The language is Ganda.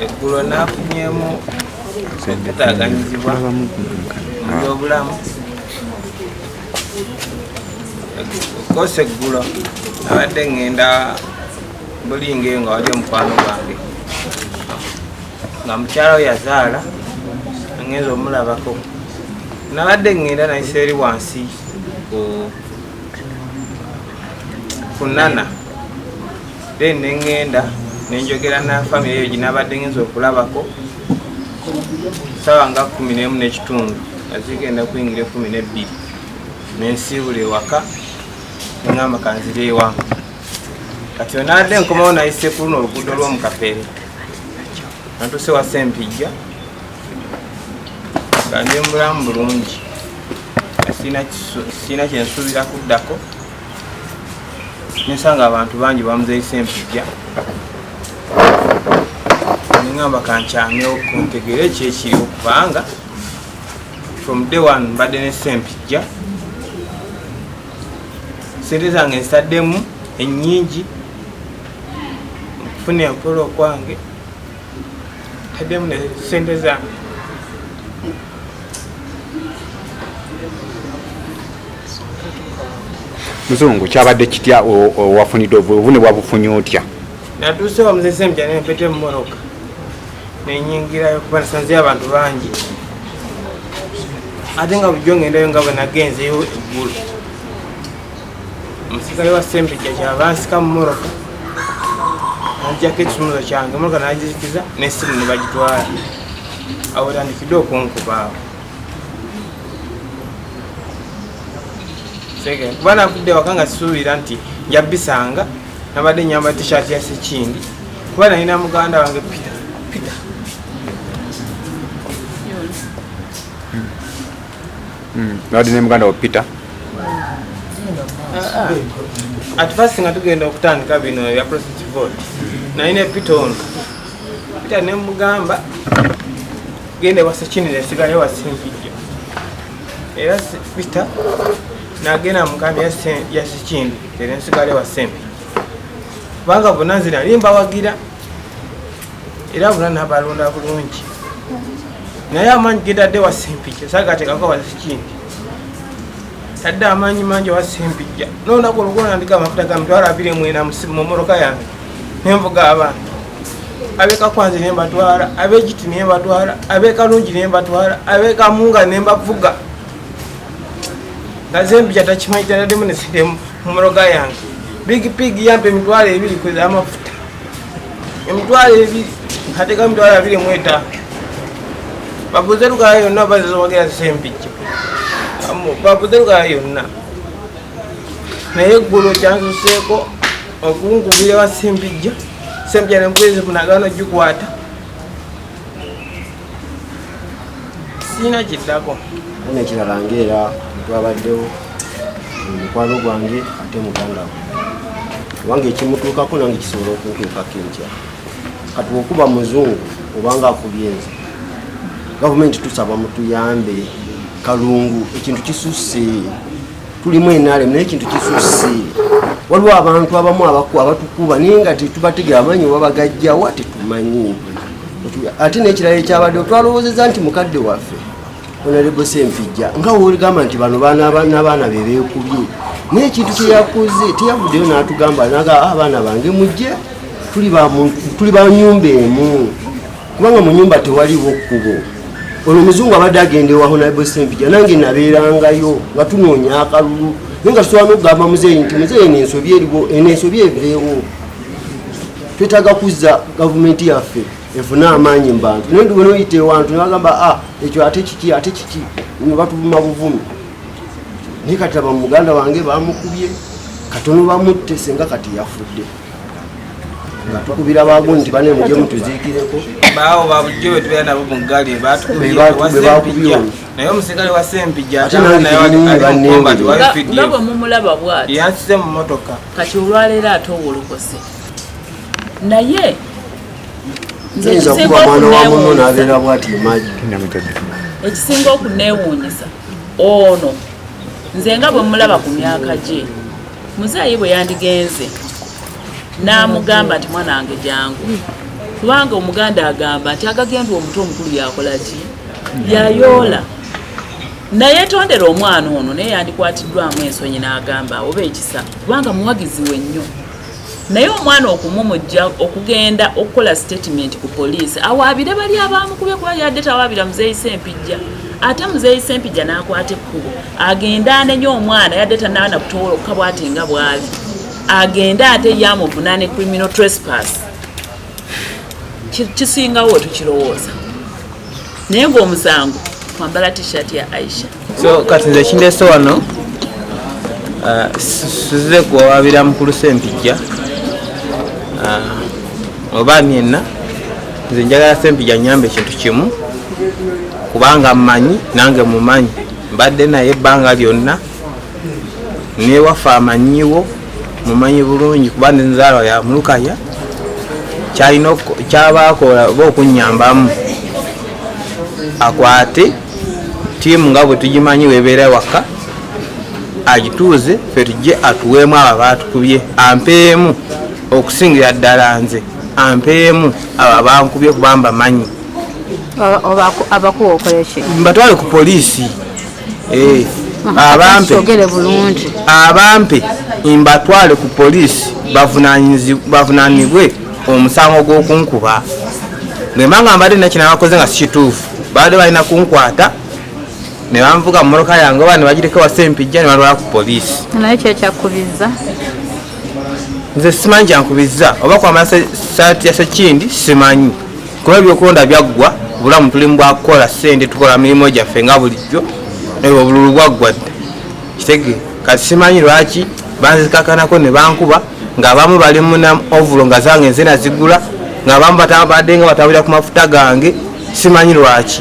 eggulo nafunyemu okutaganyizibwa mubyobulamu kosa eggulo nabadde ngenda bulingeyo nga wali omukwano gwange nga mukyala we yazaala ngenza omulabako nabadde ngenda nayise eri wansi ku nana then nengenda nenjogera na famire eyo ginabadde ngenza okulabako sawa nga 11 n'ekitundu azigenda kuyingira 12 nensiibula ewaka neŋŋamba kanzira ewange kati onadde nkomawo nayise ku luno oluguudo lw'omukapere natuuse wa Sempijja nga ndi mubulamu bulungi sina kyensuubira kuddako nensanga abantu bangi bamuzeeyi Sempijja neŋŋamba kankyamyewo kuntegere ekyekiriwo kubanga from day one mbadde ne Sempijja sente zange nsaddemu ennyingi okufuna empola okwange taddemu ne sente zange Muzungu kyabadde kitya wafunidde obuvune bwabufunye otya? Natuuse wa muzeeyi Sempijja nempete mumoroka nenyingirayo kuba nasanzeyo abantu bangi ate nga bulijjo ngendayo nga bwe nagenzeyo eggulo omusikale wa Sempijja kyava nsika mumoroka nanjjako ekisumuzo kyange moroka nagizikiza n'essimu ne bagitwala awo tandikidde okunkubaawo kuba navudde waka nga sisuubira nti njabbisanga nabadde nyamba t-shirt ya Sekindi kuba nalina muganda wange Peter nabadde ne muganda wa Peter at first nga tugenda okutandika bino ya process vote nalina Peter ono Peter ne mugamba gende wa Sekindi nesigale wa Sempijja era Peter nagenda mukambi ya Sekindi era nsigale wa Sempijja kubanga bonna nze nali mbawagira era bonna nabalonda bulungi naye amaanyi gendadde wa Sempijja sagatekako wa Sekindi tadde amaanyi mangi wa Sempijja n'olunaku olugolo nandika amafuta ga mitwalo 24 mu moroka yange nenvuga abantu ab'Ekakwanzi ne mbatwala ab'Egiti ne mbatwala ab'Ekalungi ne mbatwala ab'Ekamunga ne mbavuga nga Sempijja takimanyi taddemu ne sente mu moroka yange Big Pig yampe emitwalo 2 kweza amafuta emitwalo 2 ateka emitwalo 25 babuze lugala yonna bazizowagera Sempijja babuze lugala yonna naye eggulo kyansuseeko okunkubira wa Sempijja Sempijja nemukwezi munagano gikwata sina kiddako nekirala ngaera twabaddewo mukwano gwange ate muganda wange ekimutuukako nange kisobola okuntuukako enkya kati okuba muzungu obanga akubyenze gavumenti tusaba mutuyambe kalungu ekintu kisusse tulimu enaalemu naye ekintu kisusse waliwo abantu abamu abatukuba naye nga tetubategera amanyi wabagajjawa tetumanyi ate n'ekirala ekyabadde twalowoozeza nti mukadde waffe Honorable Sempijja nga woligamba nti bano n'abaana be beekubye naye ekintu kyeyakoze teyavuddeyo n'atugamba naga abaana bange mujje tuli ba nyumba emu kubanga mu nyumba tewaliwo kkubo olwo omuzungu abadde agenda ewa Honorable Sempijja nange nabeerangayo nga tunoonya akalulu naye nga tusobola n'okugamba muzeeyi nti muzeeyi enensobi evireewo twetaaga kuzza gavumenti yaffe efuna amaanyi mu bantu naye ndi bwenoyita ewantu nebagamba ekyo ate kiki nebatuvuma buvumi naye kati aba muganda wange bamukubye katono bamutte senga kati yafudde nga tukubira bagu nti bane mujje mutuziikireko bawo babujjo betubeera nabo mu ggali batukubye naye omusigale wa Sempijja ngabo mumulaba bwati yansize mu motoka kati olwaleero ate owolokose naye ekisinga okuneewuunyisa ono nze nga bwe mulaba ku myaka gye muzeeyi bwe yandigenze n'amugamba nti mwana wange jangu kubanga omuganda agamba nti agagendwa omuto omukulu yakola ki yayoola naye tondera omwana ono naye yandikwatiddwamu ensonyi n'agamba oba ekisa kubanga muwagizi we nnyo naye omwana okumumujja okugenda okukola statement ku poliisi awaabire bali abamukubye kuba yadde tawaabira muzeeyi Ssempijja ate muzeeyi Ssempijja n'akwata ekkubo agenda anenye omwana yadde tannaana kutowola okukabwa ate nga bw'ali agenda ate yamuvunaane criminal trespass kisingawo tukirowooza naye ng'omusango kwambala t-shirt ya Aisha. So kati nze kindeese wano sizze kuwawaabira mukulu Ssempijja oba nyenna nze njagala Ssempijja nyambe ekintu kimu kubanga mmanyi nange mumanyi mbadde naye ebbanga lyonna newaffe amanyiwo mumanyi bulungi kuba nenzaalwa ya mulukaya kyabakola oba okunyambamu akwate tiimu nga bwe tugimanyi webeera waka agituuze fe tujje atuweemu abo baatukubye ampeemu okusingira ddala nze ampeemu abo bankubye kubamba manyi abakuwa okoleki mbatwale ku poliisi abampe mbatwale ku poliisi bavunaanibwe omusango gw'okunkuba ngembanga mbadde nakina bakoze nga sikituufu badde balina kunkwata ne banvuga mu mmotoka yange oba ne bagireka wa Ssempijja ne balwala ku poliisi naye kyekyakkubizza nze simanyi kyankubizza oba kwambala saati ya Ssekindi simanyi kuba ebyokulonda byaggwa bulamu tulimu bwakukola ssente tukola mirimu gyaffe nga bulijjo ebyo obululu bwaggwa dda kitege kati simanyi lwaki banzikakanako ne bankuba ng'abamu bali muna ovulo nga zange nze nazigula ng'abamu badde nga batambulira ku mafuta gange simanyi lwaki